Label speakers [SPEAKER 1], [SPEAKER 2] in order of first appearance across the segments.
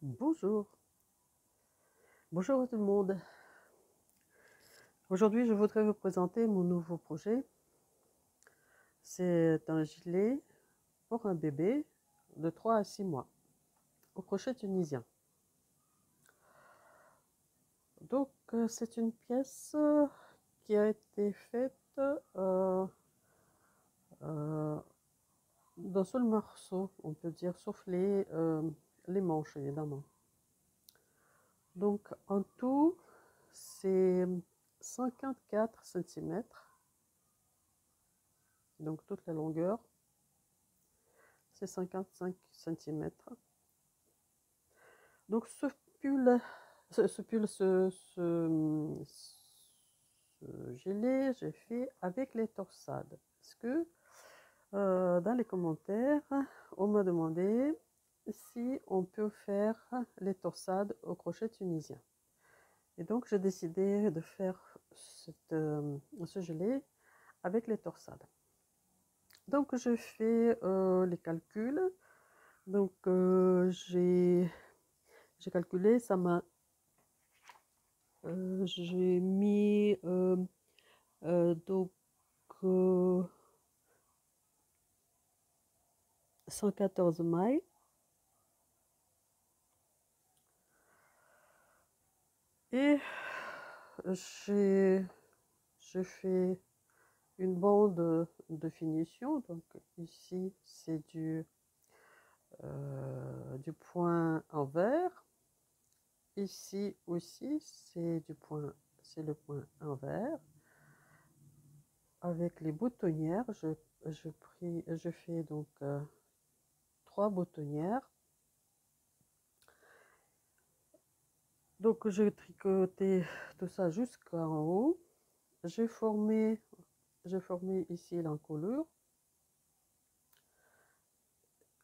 [SPEAKER 1] Bonjour, bonjour à tout le monde. Aujourd'hui, je voudrais vous présenter mon nouveau projet. C'est un gilet pour un bébé de 3 à 6 mois au crochet tunisien. Donc, c'est une pièce qui a été faite d'un seul morceau, on peut dire, sauf les manches évidemment. Donc, en tout, c'est 54 cm, donc toute la longueur. C'est 55 cm. Donc ce pull, ce gilet, j'ai fait avec les torsades. Parce que dans les commentaires, on m'a demandé si on peut faire les torsades au crochet tunisien. Et donc j'ai décidé de faire ce gilet avec les torsades. Donc je fais les calculs. Donc j'ai calculé, ça m'a j'ai mis donc 114 mailles et j'ai fait une bande de finition. Donc ici c'est du point envers, ici aussi c'est le point envers. Avec les boutonnières, je fais donc 3 boutonnières. Donc j'ai tricoté tout ça jusqu'en haut. J'ai formé ici l'encolure.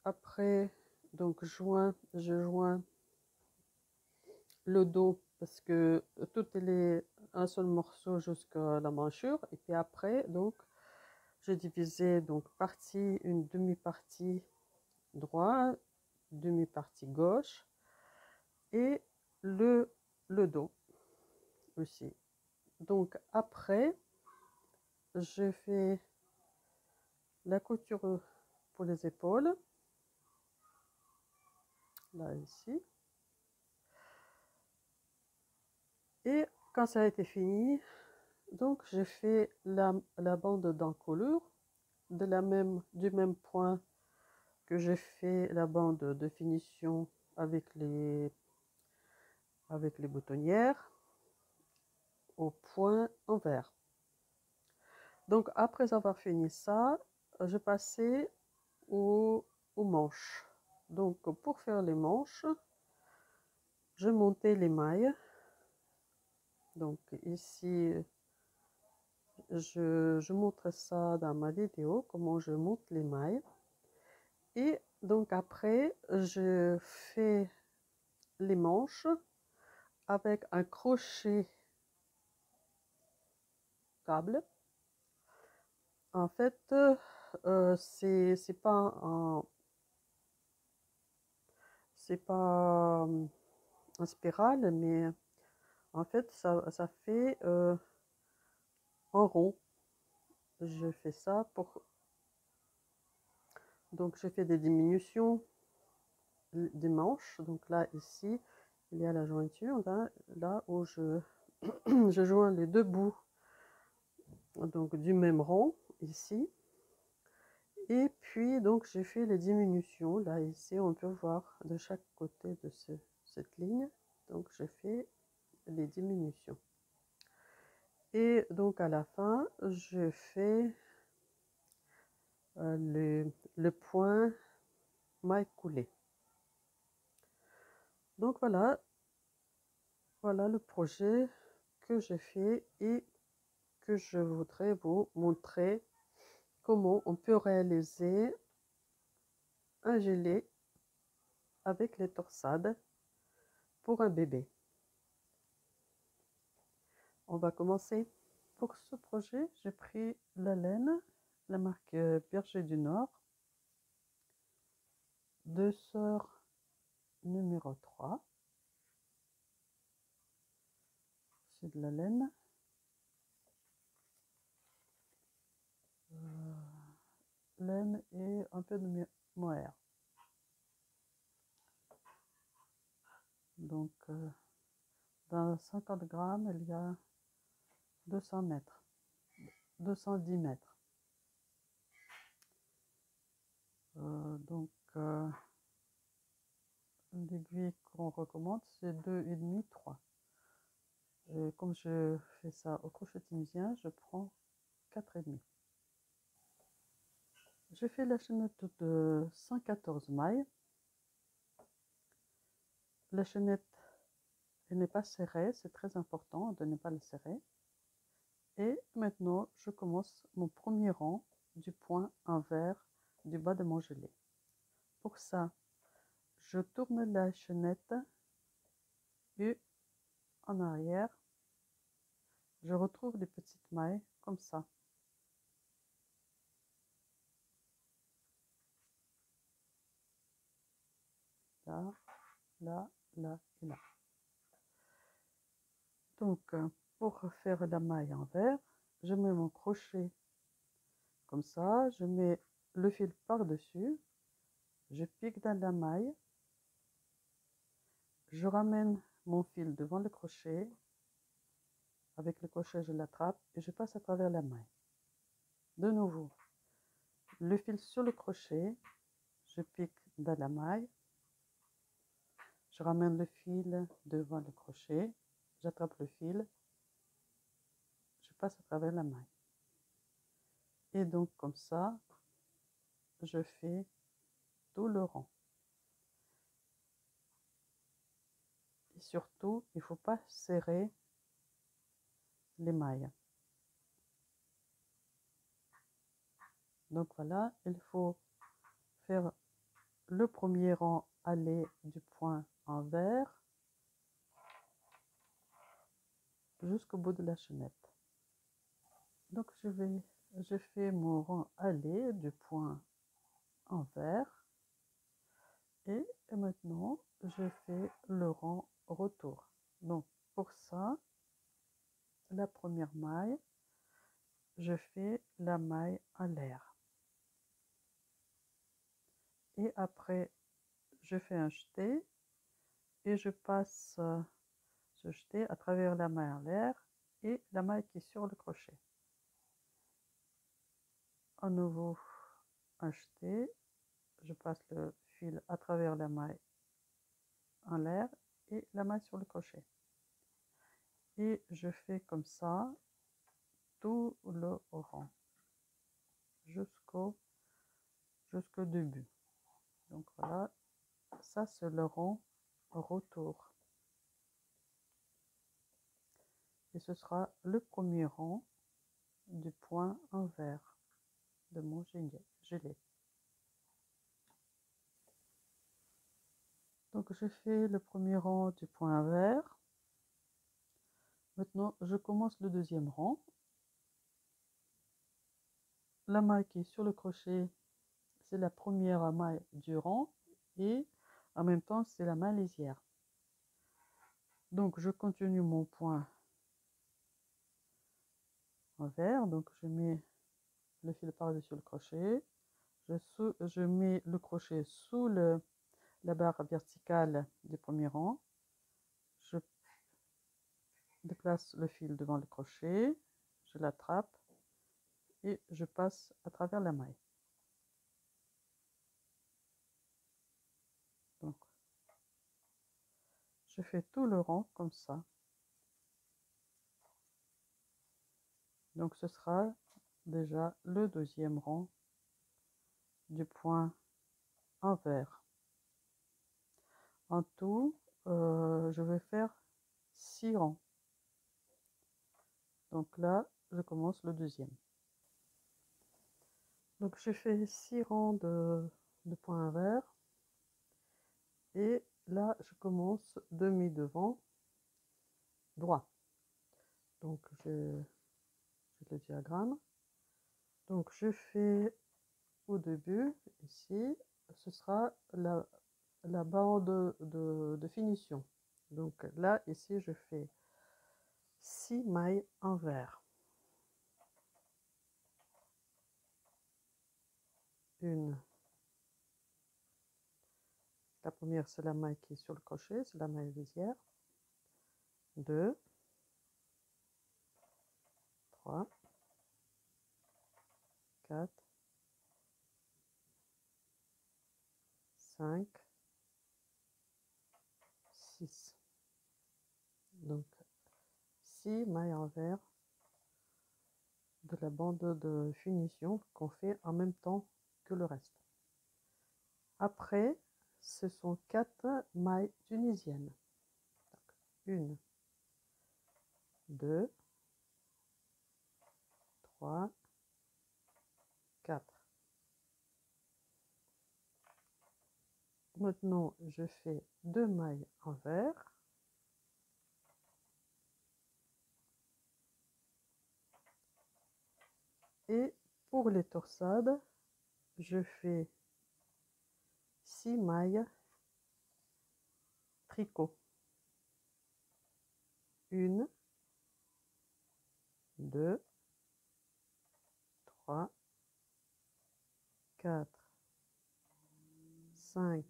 [SPEAKER 1] Après, donc je joins le dos parce que tout est un seul morceau jusqu'à la manchure. Et puis après, donc j'ai divisé donc une demi-partie droite, demi-partie gauche et le dos aussi. Donc après, je fais la couture pour les épaules, là ici. Et quand ça a été fini, donc j'ai fait la bande d'encolure du même point que j'ai fait la bande de finition avec les boutonnières au point envers. Donc après avoir fini ça, je passais aux manches. Donc pour faire les manches, je montais les mailles. Donc ici, je montre ça dans ma vidéo, comment je monte les mailles. Et donc après, je fais les manches avec un crochet câble. En fait, c'est pas en spirale, mais en fait, ça fait en rond. Je fais ça pour... Donc, je fais des diminutions des manches. Donc là, ici, il y a la jointure, là où je joins les deux bouts donc du même rond, ici. Et puis, donc, j'ai fait les diminutions. Là, ici, on peut voir de chaque côté de cette ligne. Donc, j'ai fait les diminutions. Et donc, à la fin, je fais le point maille coulée. Donc, voilà le projet que j'ai fait et que je voudrais vous montrer comment on peut réaliser un gilet avec les torsades pour un bébé. On va commencer. Pour ce projet, j'ai pris la laine, la marque Berger du Nord, 2 sœurs numéro 3. C'est de la laine. Laine et un peu de mohair. Donc, dans 50 grammes, il y a 200 mètres, 210 mètres. Donc, l'aiguille qu'on recommande, c'est 2,5, 3. Et comme je fais ça au crochet tunisien, je prends 4,5. Je fais la chaînette de 114 mailles. La chaînette, elle n'est pas serrée, c'est très important de ne pas la serrer. Et maintenant, je commence mon premier rang du point envers du bas de mon gilet. Pour ça, je tourne la chaînette et en arrière, je retrouve des petites mailles comme ça. Là, là, là et là. Donc, pour faire la maille envers, je mets mon crochet comme ça, je mets le fil par-dessus, je pique dans la maille, je ramène mon fil devant le crochet, avec le crochet je l'attrape et je passe à travers la maille. De nouveau, le fil sur le crochet, je pique dans la maille, je ramène le fil devant le crochet, j'attrape le fil, je passe à travers la maille. Et donc comme ça, je fais tout le rang. Et surtout, il ne faut pas serrer les mailles. Donc voilà, il faut faire le premier rang aller du point envers jusqu'au bout de la chaînette. Donc je fais mon rang aller du point envers et maintenant je fais le rang retour. Donc pour ça, la première maille, je fais la maille en l'air et après je fais un jeté et je passe ce jeté à travers la maille en l'air et la maille qui est sur le crochet. À nouveau un jeté, je passe le fil à travers la maille en l'air et la maille sur le crochet. Et je fais comme ça tout le rang jusqu'au début. Donc voilà, ça c'est le rang retour. Et ce sera le premier rang du point envers de mon gilet. Donc j'ai fait le premier rang du point envers. Maintenant je commence le deuxième rang. La maille qui est sur le crochet, c'est la première maille du rang et en même temps c'est la maille lisière. Donc je continue mon point envers, donc je mets le fil par-dessus le crochet, je mets le crochet sous la barre verticale du premier rang, je déplace le fil devant le crochet, je l'attrape et je passe à travers la maille. Donc je fais tout le rang comme ça. Donc ce sera déjà le deuxième rang du point envers. En tout, je vais faire 6 rangs. Donc là, je commence le deuxième. Donc j'ai fait 6 rangs de points envers. Et là, je commence demi-devant droit. Donc j'ai le diagramme. Donc je fais au début, ici, ce sera la bande de finition. Donc là, ici, je fais 6 mailles envers. Une. La première, c'est la maille qui est sur le crochet, c'est la maille lisière. 2, 3, 4, 5, 6. Donc 6 mailles envers de la bande de finition qu'on fait en même temps que le reste. Après, ce sont 4 mailles tunisiennes. 1, 2, 3, 4. Maintenant, je fais 2 mailles envers. Et pour les torsades, je fais 6 mailles tricot. 1, 2, 3, 4, 5,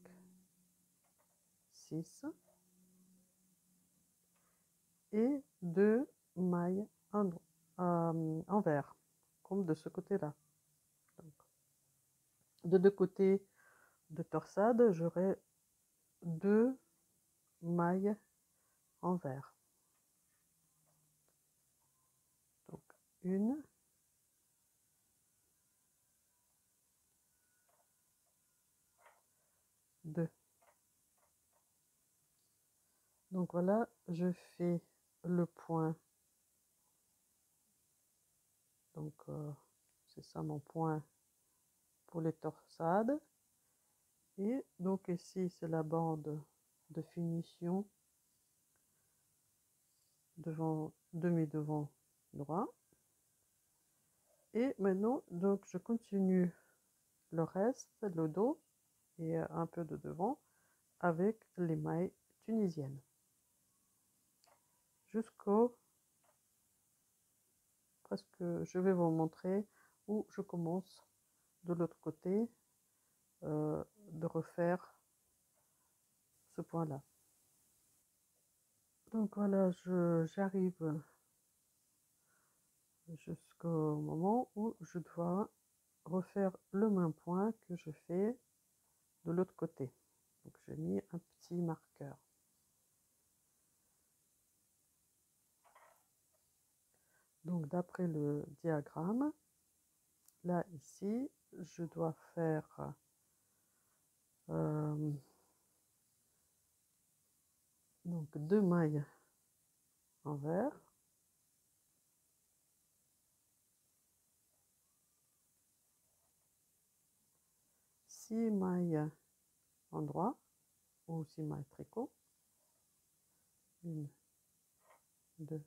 [SPEAKER 1] 6 et 2 mailles envers, comme de ce côté-là. De deux côtés de torsade, j'aurai 2 mailles envers. Donc 1, 2. Donc voilà, je fais le point. Donc c'est ça mon point pour les torsades. Et donc ici, c'est la bande de finition devant, demi-devant droit. Et maintenant, donc je continue le reste, le dos et un peu de devant avec les mailles tunisiennes. Jusqu'au presque, je vais vous montrer où je commence de l'autre côté de refaire ce point-là. Donc voilà, j'arrive jusqu'au moment où je dois refaire le même point que je fais de l'autre côté. Donc j'ai mis un petit marqueur. Donc d'après le diagramme, là ici, je dois faire donc 2 mailles envers. Six mailles endroit ou 6 mailles tricot. 1, 2,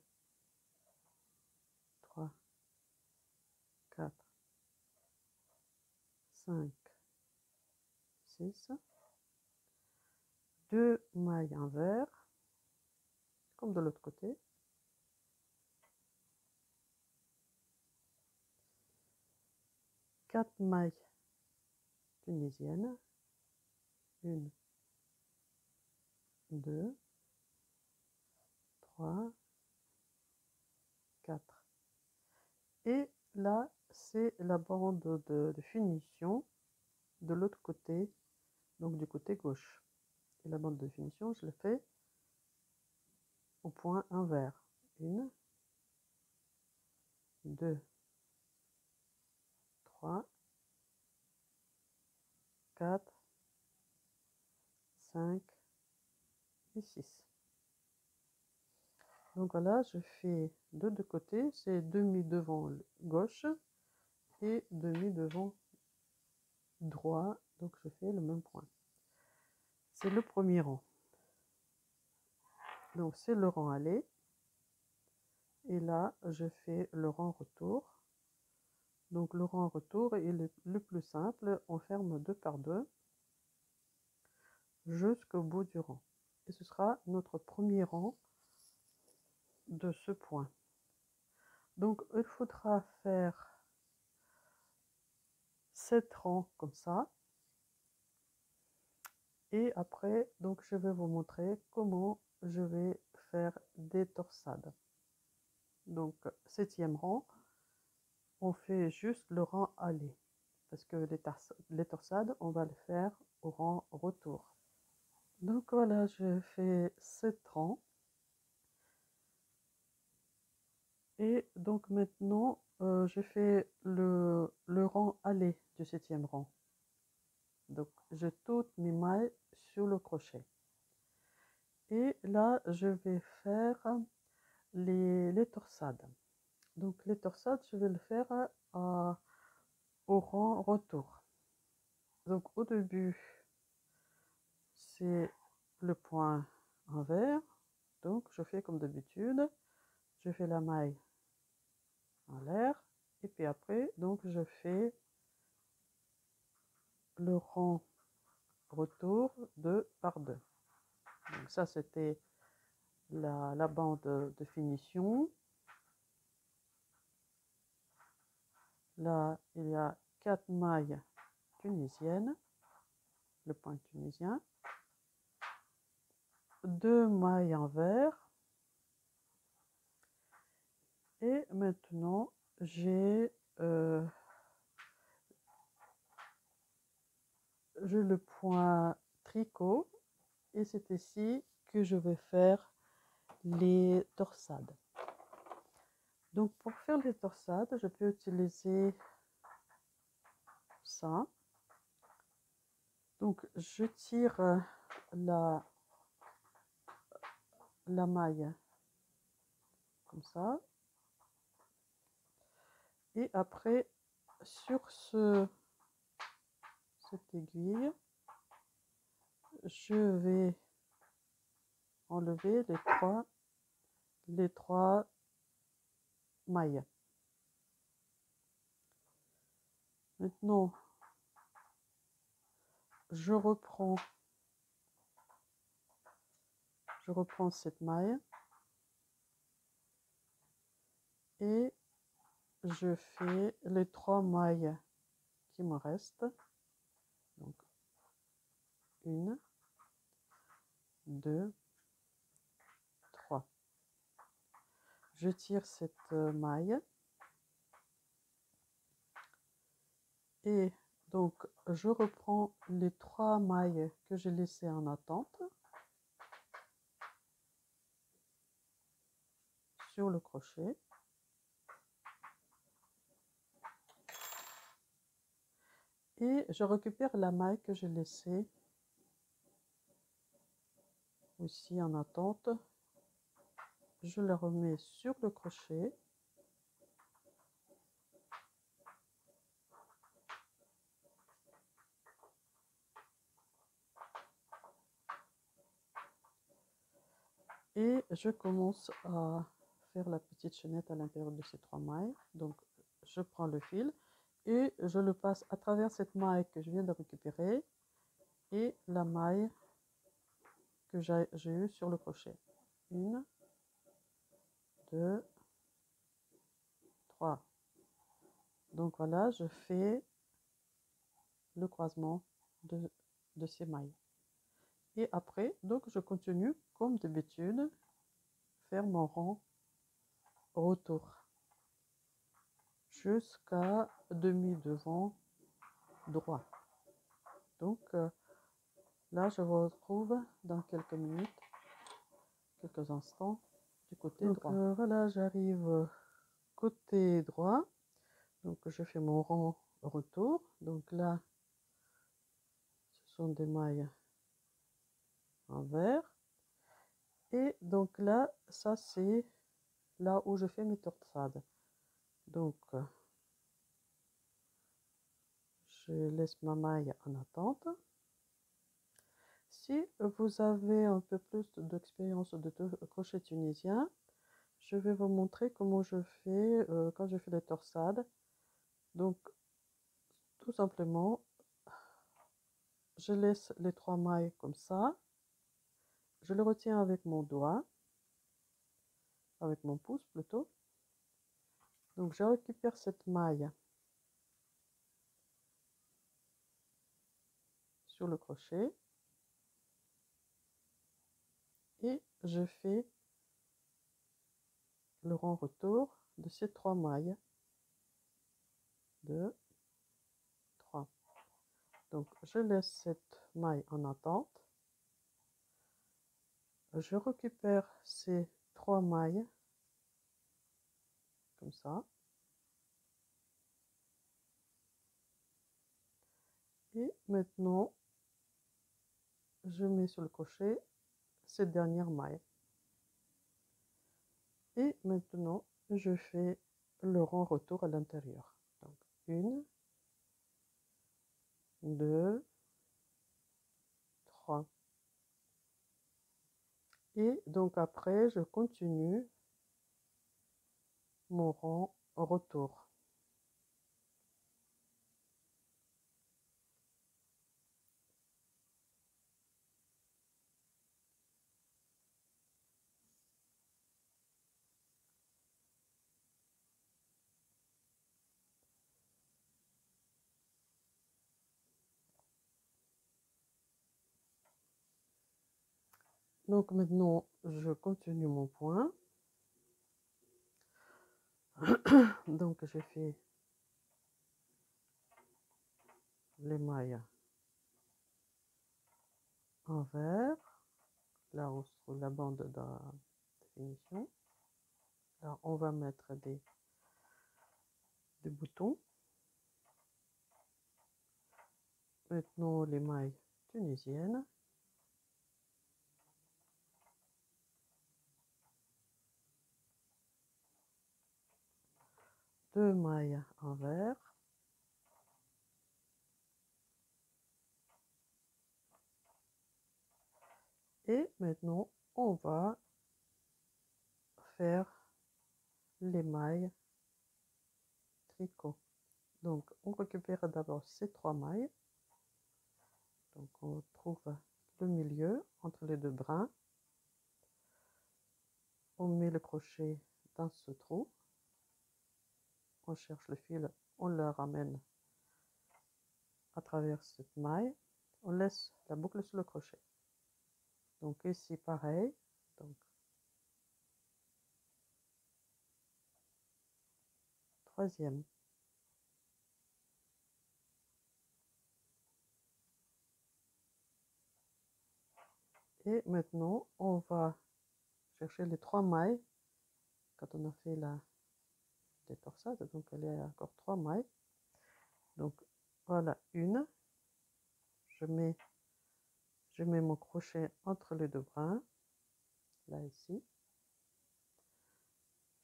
[SPEAKER 1] 3, 4, 5, 6. 2 mailles envers, comme de l'autre côté. 4 mailles tunisiennes. 1, 2, 3, 4. Et là, c'est la bande de finition de l'autre côté, donc du côté gauche. Et la bande de finition, je le fais au point envers. 1, 2, 3, 4, 5 et 6. Donc voilà, je fais de deux côtés, c'est demi devant gauche et demi devant droit, donc je fais le même point. C'est le premier rang. Donc c'est le rang aller. Et là, je fais le rang retour. Donc le rang retour est le plus simple. On ferme 2 par 2. jusqu'au bout du rang. Et ce sera notre premier rang de ce point. Donc il faudra faire 7 rangs comme ça. Et après, donc je vais vous montrer comment je vais faire des torsades. Donc 7e rang, on fait juste le rang aller. Parce que les torsades, on va le faire au rang retour. Donc voilà, je fais 7 rangs. Et donc maintenant, je fais le rang aller du 7e rang. Donc je tourne mes mailles sur le crochet. Et là, je vais faire les torsades. Donc les torsades, je vais le faire au rang retour. Donc au début, c'est le point envers. Donc je fais comme d'habitude, je fais la maille en l'air. Et puis après, donc je fais le rang retour 2 par 2. Donc ça, c'était la bande de finition. Là, il y a 4 mailles tunisiennes, le point tunisien, 2 mailles en vert. Et maintenant, j'ai le point tricot et c'est ici que je vais faire les torsades. Donc pour faire les torsades, je peux utiliser ça. Donc je tire la maille comme ça. Et après, sur cette aiguille, je vais enlever les trois mailles. Maintenant, je reprends cette maille et je fais les 3 mailles qui me restent. Donc 1, 2, 3. Je tire cette maille et donc je reprends les 3 mailles que j'ai laissées en attente sur le crochet. Et je récupère la maille que j'ai laissée aussi en attente. Je la remets sur le crochet. Et je commence à faire la petite chaînette à l'intérieur de ces 3 mailles. Donc je prends le fil et je le passe à travers cette maille que je viens de récupérer et la maille que j'ai eue sur le crochet. 1, 2, 3. Donc voilà, je fais le croisement de ces mailles. Et après, donc je continue comme d'habitude, faire mon rang retour jusqu'à demi devant droit. Donc là, je vous retrouve dans quelques minutes, quelques instants du côté droit. Voilà, j'arrive côté droit. Donc je fais mon rang retour. Donc là, ce sont des mailles en vert. Et donc là, ça c'est là où je fais mes torsades. Donc je laisse ma maille en attente. Si vous avez un peu plus d'expérience de crochet tunisien, je vais vous montrer comment je fais quand je fais les torsades. Donc tout simplement, je laisse les 3 mailles comme ça. Je le retiens avec mon doigt, avec mon pouce plutôt. Donc je récupère cette maille sur le crochet et je fais le rond retour de ces 3 mailles. 2, 3. Donc je laisse cette maille en attente. Je récupère ces 3 mailles comme ça. Et maintenant, je mets sur le crochet cette dernière maille. Et maintenant, je fais le rond retour à l'intérieur. Donc, 1, 2, 3. Et donc après, je continue mon rond retour. Donc maintenant, je continue mon point. Donc je fais les mailles envers, là où se trouve la bande de finition. Alors on va mettre des boutons. Maintenant les mailles tunisiennes. Deux mailles envers. Et maintenant, on va faire les mailles tricot. Donc, on récupère d'abord ces 3 mailles. Donc, on trouve le milieu entre les 2 brins. On met le crochet dans ce trou. On cherche le fil, on le ramène à travers cette maille. On laisse la boucle sur le crochet. Donc, ici, pareil. Donc, troisième. Et maintenant, on va chercher les 3 mailles quand on a fait la torsade. Donc, il y a encore 3 mailles. Donc, voilà une. Je mets mon crochet entre les 2 brins, là ici.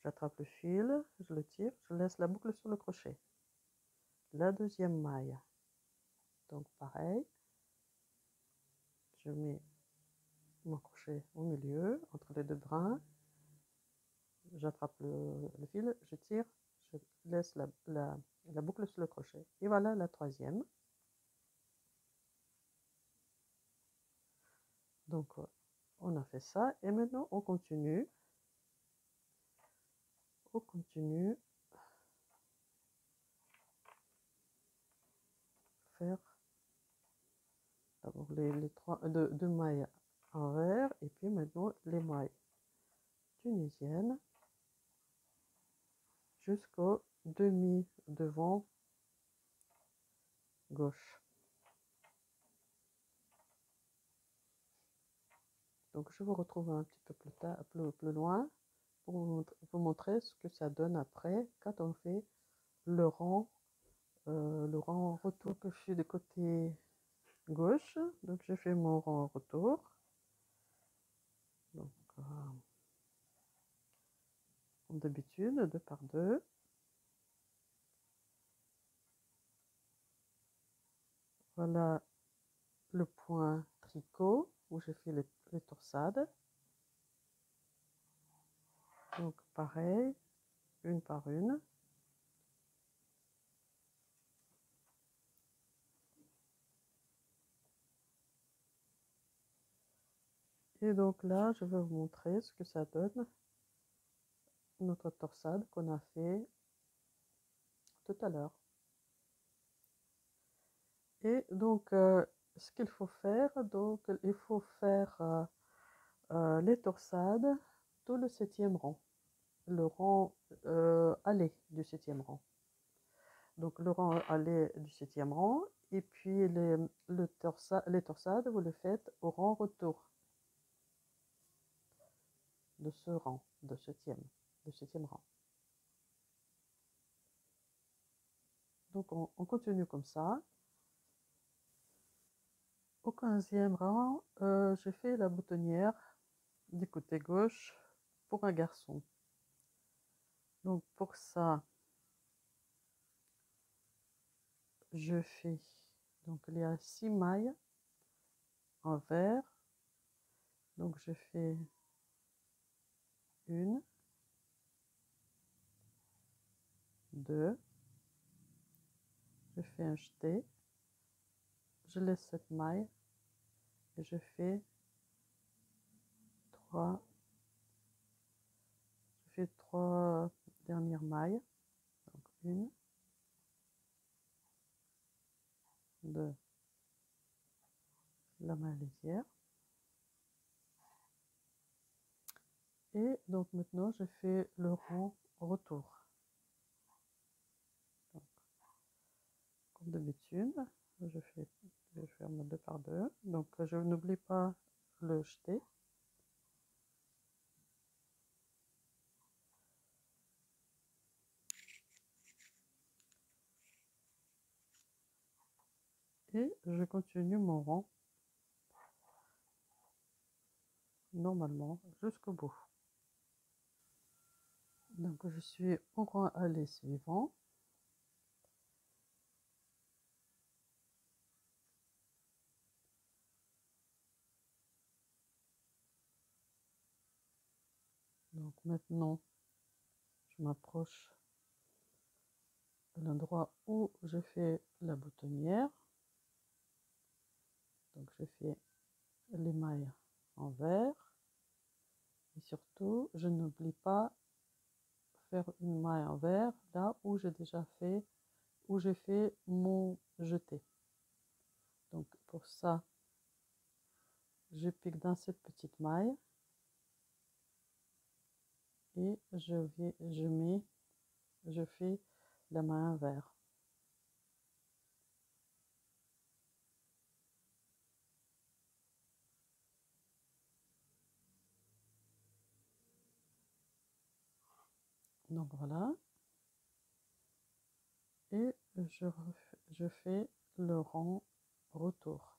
[SPEAKER 1] J'attrape le fil, je le tire, je laisse la boucle sur le crochet. La deuxième maille. Donc, pareil. Je mets mon crochet au milieu, entre les 2 brins. J'attrape le fil, je tire, je laisse la boucle sur le crochet. Et voilà la troisième. Donc, on a fait ça. Et maintenant, on continue. On continue. Faire d'abord les 2 mailles envers. Et puis maintenant, les mailles tunisiennes. Jusqu'au demi devant gauche. Donc je vous retrouve un petit peu plus tard, plus loin pour vous montrer ce que ça donne après quand on fait le rond retour. Que je suis de côté gauche, donc je fais mon rond retour. Donc comme d'habitude, 2 par 2. Voilà le point tricot où j'ai fait les torsades. Donc pareil, une par une. Et donc là, je vais vous montrer ce que ça donne, notre torsade qu'on a fait tout à l'heure. Et donc, ce qu'il faut faire, donc il faut faire les torsades tout le 7e rang, le rang aller du 7e rang. Donc le rang aller du 7e rang, et puis les torsades, vous le faites au rang retour de ce rang, de 7e rang. Donc on continue comme ça. Au 15e rang, je fais la boutonnière du côté gauche pour un garçon. Donc pour ça, je fais, donc il y a 6 mailles en vert. Donc je fais une, deux, je fais un jeté, je laisse cette maille et je fais 3 dernières mailles. Donc une, deux, la maille lisière. Et donc maintenant je fais le rang retour. Donc, comme d'habitude, je ferme 2 par 2. Donc je n'oublie pas le jeté. Et je continue mon rang normalement jusqu'au bout. Donc je suis au rang aller suivant. Donc maintenant, je m'approche de l'endroit où je fais la boutonnière. Donc je fais les mailles en vert. Et surtout, je n'oublie pas faire une maille en vert là où j'ai déjà fait, où j'ai fait mon jeté. Donc pour ça, je pique dans cette petite maille et je fais la maille en vert. Donc voilà. Et je fais le rang retour.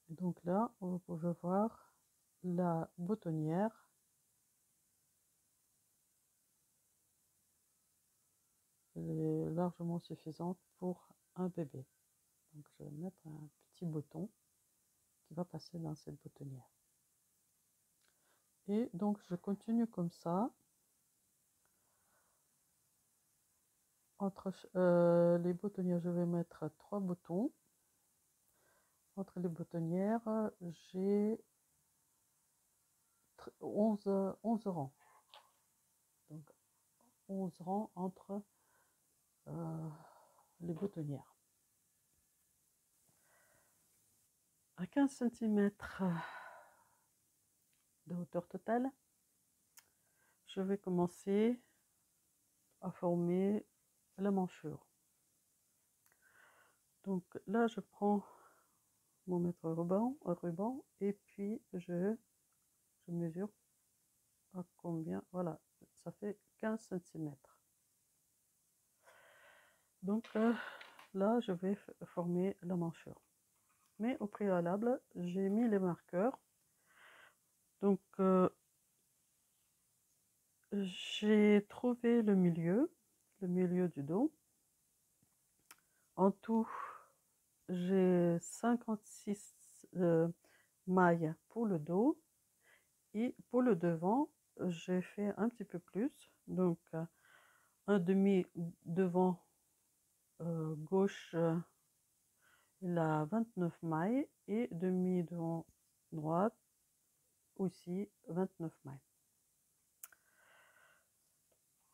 [SPEAKER 1] Donc là, vous pouvez voir la boutonnière. Elle est largement suffisante pour un bébé. Donc je vais mettre un petit bouton qui va passer dans cette boutonnière. Et donc je continue comme ça. Entre les boutonnières, je vais mettre 3 boutons. Entre les boutonnières, j'ai 11 rangs. Donc 11 rangs entre les boutonnières. À 15 cm de hauteur totale, je vais commencer à former la manchure. Donc là, je prends mon mètre ruban et puis je mesure à combien. Voilà, ça fait 15 cm. Donc là, je vais former la manchure. Mais au préalable, j'ai mis les marqueurs. Donc j'ai trouvé le milieu du dos. En tout, j'ai 56 mailles pour le dos et pour le devant, j'ai fait un petit peu plus, donc un demi devant gauche, il a 29 mailles, et demi devant droite aussi 29 mailles.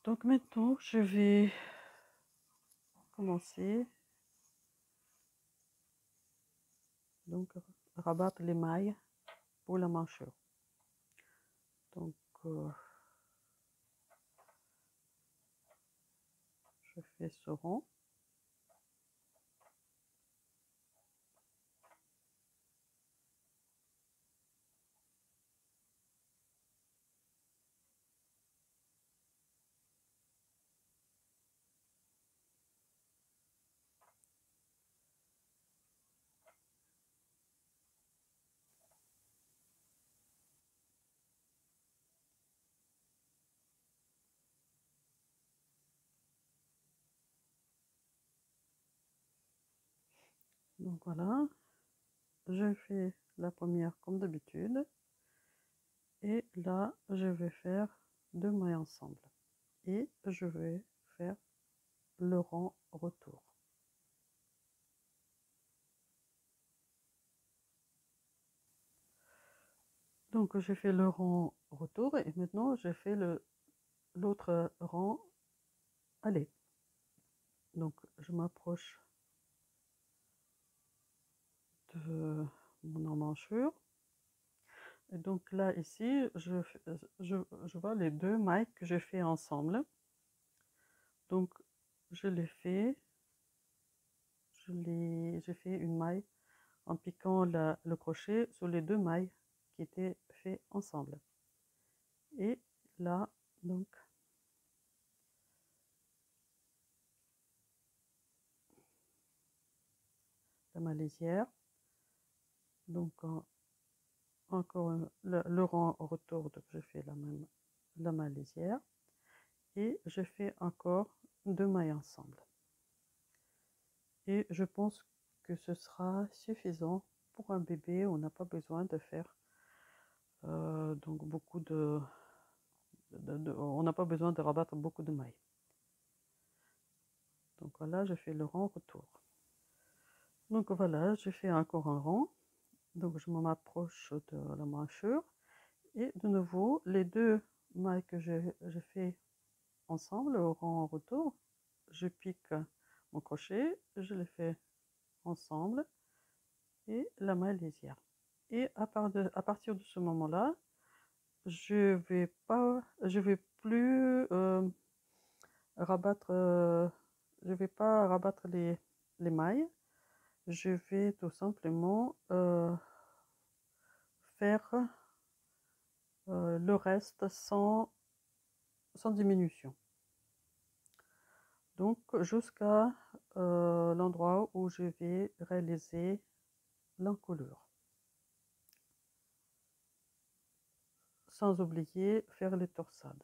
[SPEAKER 1] Donc maintenant je vais commencer donc rabattre les mailles pour la manchure. Donc je fais ce rond. Donc voilà, je fais la première comme d'habitude, et là je vais faire 2 mailles ensemble, et je vais faire le rang retour. Donc j'ai fait le rang retour, et maintenant je fais l'autre rang aller. Donc je m'approche de mon emmanchure, et donc là ici je vois les 2 mailles que j'ai fait ensemble. Donc je les fais, j'ai fait une maille en piquant le crochet sur les 2 mailles qui étaient faites ensemble. Et là donc la malaisière, donc encore le rang retour, donc je fais la malaisière, et je fais encore 2 mailles ensemble, et je pense que ce sera suffisant pour un bébé. On n'a pas besoin de faire donc beaucoup on n'a pas besoin de rabattre beaucoup de mailles. Donc voilà, je fais le rang retour. Donc voilà, je fais encore un rang, donc je m'approche de la manchure, et de nouveau les 2 mailles que je fais ensemble au rang retour, je pique mon crochet, je les fais ensemble, et la malaisière. Et à partir de ce moment-là, je vais plus rabattre, je vais pas rabattre les mailles. Je vais tout simplement faire le reste sans diminution. Donc jusqu'à l'endroit où je vais réaliser l'encolure. Sans oublier faire les torsades.